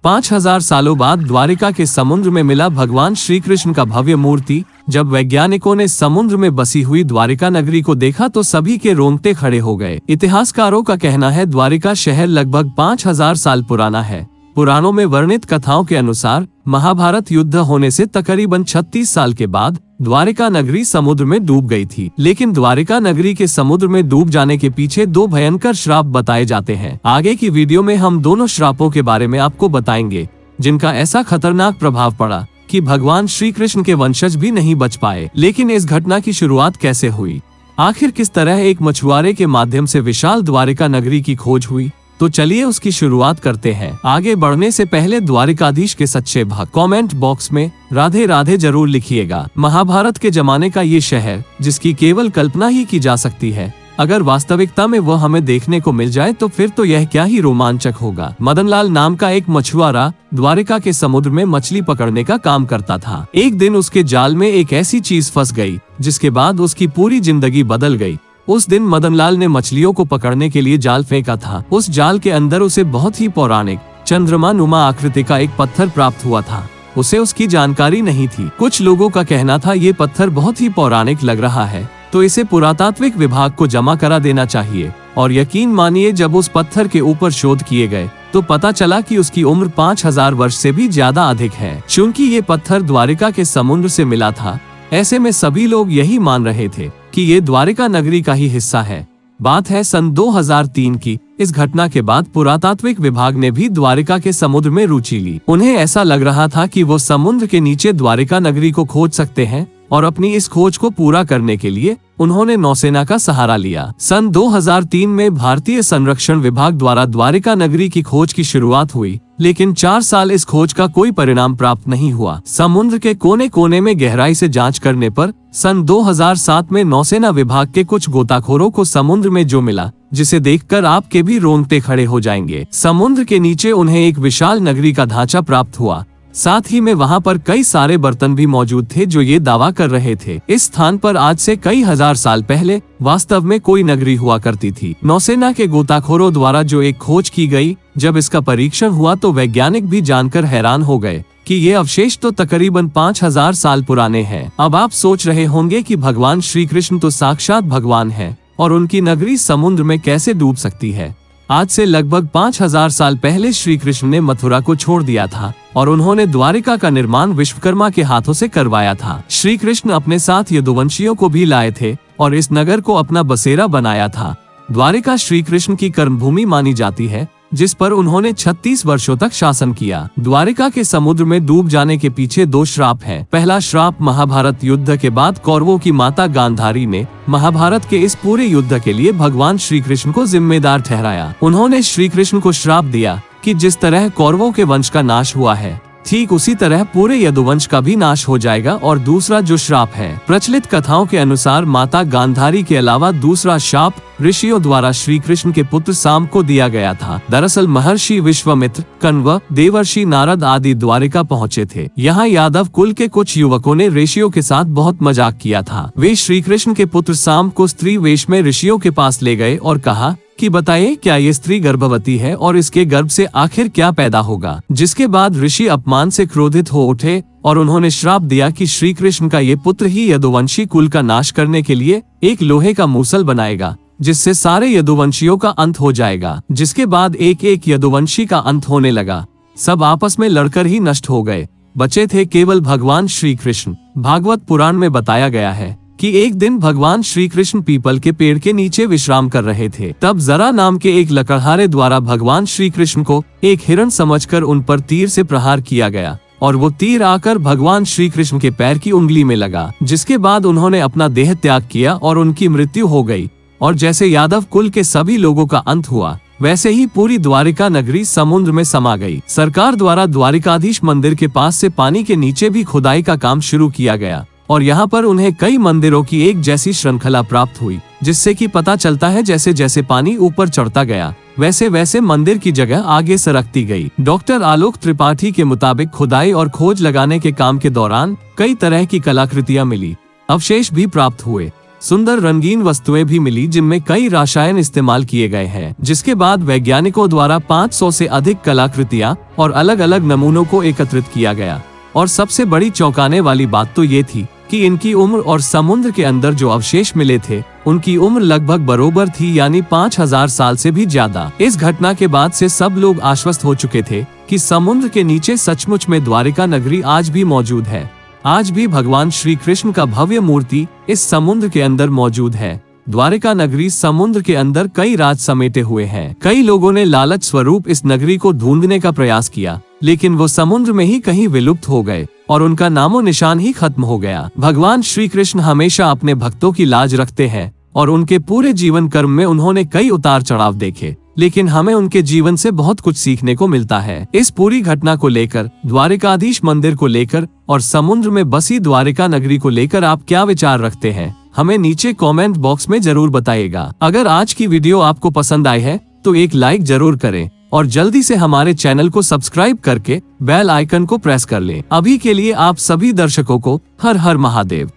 5000 सालों बाद द्वारिका के समुद्र में मिला भगवान श्री कृष्ण का भव्य मूर्ति। जब वैज्ञानिकों ने समुद्र में बसी हुई द्वारिका नगरी को देखा तो सभी के रोंगटे खड़े हो गए। इतिहासकारों का कहना है द्वारिका शहर लगभग 5000 साल पुराना है। पुराणों में वर्णित कथाओं के अनुसार महाभारत युद्ध होने से तकरीबन 36 साल के बाद द्वारिका नगरी समुद्र में डूब गई थी। लेकिन द्वारिका नगरी के समुद्र में डूब जाने के पीछे 2 भयंकर श्राप बताए जाते हैं। आगे की वीडियो में हम दोनों श्रापों के बारे में आपको बताएंगे, जिनका ऐसा खतरनाक प्रभाव पड़ा कि भगवान श्री कृष्ण के वंशज भी नहीं बच पाए। लेकिन इस घटना की शुरुआत कैसे हुई, आखिर किस तरह एक मछुआरे के माध्यम से विशाल द्वारिका नगरी की खोज हुई, तो चलिए उसकी शुरुआत करते हैं। आगे बढ़ने से पहले द्वारिकाधीश के सच्चे भक्त कमेंट बॉक्स में राधे राधे जरूर लिखिएगा। महाभारत के जमाने का ये शहर, जिसकी केवल कल्पना ही की जा सकती है, अगर वास्तविकता में वह हमें देखने को मिल जाए तो फिर तो यह क्या ही रोमांचक होगा। मदनलाल नाम का एक मछुआरा द्वारिका के समुद्र में मछली पकड़ने का काम करता था। एक दिन उसके जाल में एक ऐसी चीज फंस गई जिसके बाद उसकी पूरी जिंदगी बदल गई। उस दिन मदनलाल ने मछलियों को पकड़ने के लिए जाल फेंका था। उस जाल के अंदर उसे बहुत ही पौराणिक चंद्रमा नुमा आकृति का एक पत्थर प्राप्त हुआ था। उसे उसकी जानकारी नहीं थी। कुछ लोगों का कहना था ये पत्थर बहुत ही पौराणिक लग रहा है, तो इसे पुरातात्विक विभाग को जमा करा देना चाहिए। और यकीन मानिए, जब उस पत्थर के ऊपर शोध किए गए तो पता चला कि उसकी उम्र 5000 वर्ष से भी ज्यादा अधिक है। चूंकि ये पत्थर द्वारिका के समुद्र से मिला था, ऐसे में सभी लोग यही मान रहे थे कि ये द्वारिका नगरी का ही हिस्सा है। बात है सन 2003 की। इस घटना के बाद पुरातात्विक विभाग ने भी द्वारिका के समुद्र में रुचि ली। उन्हें ऐसा लग रहा था कि वो समुद्र के नीचे द्वारिका नगरी को खोज सकते हैं, और अपनी इस खोज को पूरा करने के लिए उन्होंने नौसेना का सहारा लिया। सन 2003 में भारतीय संरक्षण विभाग द्वारा द्वारिका नगरी की खोज की शुरुआत हुई, लेकिन 4 साल इस खोज का कोई परिणाम प्राप्त नहीं हुआ। समुद्र के कोने कोने में गहराई से जांच करने पर सन 2007 में नौसेना विभाग के कुछ गोताखोरों को समुद्र में जो मिला, जिसे देखकर आपके भी रोंगटे खड़े हो जाएंगे। समुद्र के नीचे उन्हें एक विशाल नगरी का ढांचा प्राप्त हुआ। साथ ही में वहां पर कई सारे बर्तन भी मौजूद थे जो ये दावा कर रहे थे। इस स्थान पर आज से कई हजार साल पहले वास्तव में कोई नगरी हुआ करती थी। नौसेना के गोताखोरों द्वारा जो एक खोज की गई, जब इसका परीक्षण हुआ तो वैज्ञानिक भी जानकर हैरान हो गए कि ये अवशेष तो तकरीबन 5000 साल पुराने हैं। अब आप सोच रहे होंगे कि भगवान श्री कृष्ण तो साक्षात भगवान है, और उनकी नगरी समुद्र में कैसे डूब सकती है। आज से लगभग 5000 साल पहले श्री कृष्ण ने मथुरा को छोड़ दिया था, और उन्होंने द्वारिका का निर्माण विश्वकर्मा के हाथों से करवाया था। श्री कृष्ण अपने साथ यदुवंशियों को भी लाए थे और इस नगर को अपना बसेरा बनाया था। द्वारिका श्री कृष्ण की कर्मभूमि मानी जाती है, जिस पर उन्होंने 36 वर्षों तक शासन किया। द्वारिका के समुद्र में डूब जाने के पीछे 2 श्राप हैं। पहला श्राप, महाभारत युद्ध के बाद कौरवों की माता गांधारी ने महाभारत के इस पूरे युद्ध के लिए भगवान श्री कृष्ण को जिम्मेदार ठहराया। उन्होंने श्री कृष्ण को श्राप दिया कि जिस तरह कौरवों के वंश का नाश हुआ है, ठीक उसी तरह पूरे यदुवंश का भी नाश हो जाएगा। और दूसरा जो श्राप है, प्रचलित कथाओं के अनुसार माता गांधारी के अलावा दूसरा श्राप ऋषियों द्वारा श्री कृष्ण के पुत्र साम को दिया गया था। दरअसल महर्षि विश्वामित्र, कण्व, देवर्षि नारद आदि द्वारिका पहुँचे थे। यहाँ यादव कुल के कुछ युवकों ने ऋषियों के साथ बहुत मजाक किया था। वे श्री कृष्ण के पुत्र साम को स्त्री वेश में ऋषियों के पास ले गए और कहा कि बताइए, क्या ये स्त्री गर्भवती है और इसके गर्भ से आखिर क्या पैदा होगा। जिसके बाद ऋषि अपमान से क्रोधित हो उठे और उन्होंने श्राप दिया कि श्री कृष्ण का ये पुत्र ही यदुवंशी कुल का नाश करने के लिए एक लोहे का मूसल बनाएगा, जिससे सारे यदुवंशियों का अंत हो जाएगा। जिसके बाद एक एक यदुवंशी का अंत होने लगा। सब आपस में लड़कर ही नष्ट हो गए। बचे थे केवल भगवान श्री कृष्ण। भागवत पुराण में बताया गया है कि एक दिन भगवान श्री कृष्ण पीपल के पेड़ के नीचे विश्राम कर रहे थे। तब जरा नाम के एक लकड़हारे द्वारा भगवान श्री कृष्ण को एक हिरण समझकर उन पर तीर से प्रहार किया गया, और वो तीर आकर भगवान श्री कृष्ण के पैर की उंगली में लगा। जिसके बाद उन्होंने अपना देह त्याग किया और उनकी मृत्यु हो गई। और जैसे यादव कुल के सभी लोगों का अंत हुआ, वैसे ही पूरी द्वारिका नगरी समुद्र में समा गई। सरकार द्वारा द्वारिकाधीश मंदिर के पास से पानी के नीचे भी खुदाई का काम शुरू किया गया, और यहाँ पर उन्हें कई मंदिरों की एक जैसी श्रृंखला प्राप्त हुई, जिससे कि पता चलता है जैसे जैसे पानी ऊपर चढ़ता गया, वैसे वैसे मंदिर की जगह आगे सरकती गई। डॉक्टर आलोक त्रिपाठी के मुताबिक खुदाई और खोज लगाने के काम के दौरान कई तरह की कलाकृतियां मिली, अवशेष भी प्राप्त हुए। सुंदर रंगीन वस्तुएं भी मिली जिनमें कई रसायन इस्तेमाल किए गए हैं, जिसके बाद वैज्ञानिकों द्वारा 500 से अधिक कलाकृतियां और अलग अलग नमूनों को एकत्रित किया गया। और सबसे बड़ी चौंकाने वाली बात तो ये थी कि इनकी उम्र और समुद्र के अंदर जो अवशेष मिले थे उनकी उम्र लगभग बराबर थी, यानी 5000 साल से भी ज्यादा। इस घटना के बाद से सब लोग आश्वस्त हो चुके थे कि समुद्र के नीचे सचमुच में द्वारिका नगरी आज भी मौजूद है। आज भी भगवान श्री कृष्ण का भव्य मूर्ति इस समुद्र के अंदर मौजूद है। द्वारिका नगरी समुद्र के अंदर कई राज समेटे हुए हैं। कई लोगों ने लालच स्वरूप इस नगरी को ढूंढने का प्रयास किया, लेकिन वो समुद्र में ही कहीं विलुप्त हो गए और उनका नामो निशान ही खत्म हो गया। भगवान श्री कृष्ण हमेशा अपने भक्तों की लाज रखते हैं और उनके पूरे जीवन कर्म में उन्होंने कई उतार चढ़ाव देखे, लेकिन हमें उनके जीवन से बहुत कुछ सीखने को मिलता है। इस पूरी घटना को लेकर, द्वारिकाधीश मंदिर को लेकर और समुद्र में बसी द्वारिका नगरी को लेकर आप क्या विचार रखते हैं, हमें नीचे कमेंट बॉक्स में जरूर बताइएगा। अगर आज की वीडियो आपको पसंद आई है तो एक लाइक जरूर करें और जल्दी से हमारे चैनल को सब्सक्राइब करके बेल आइकन को प्रेस कर लें। अभी के लिए आप सभी दर्शकों को हर हर महादेव।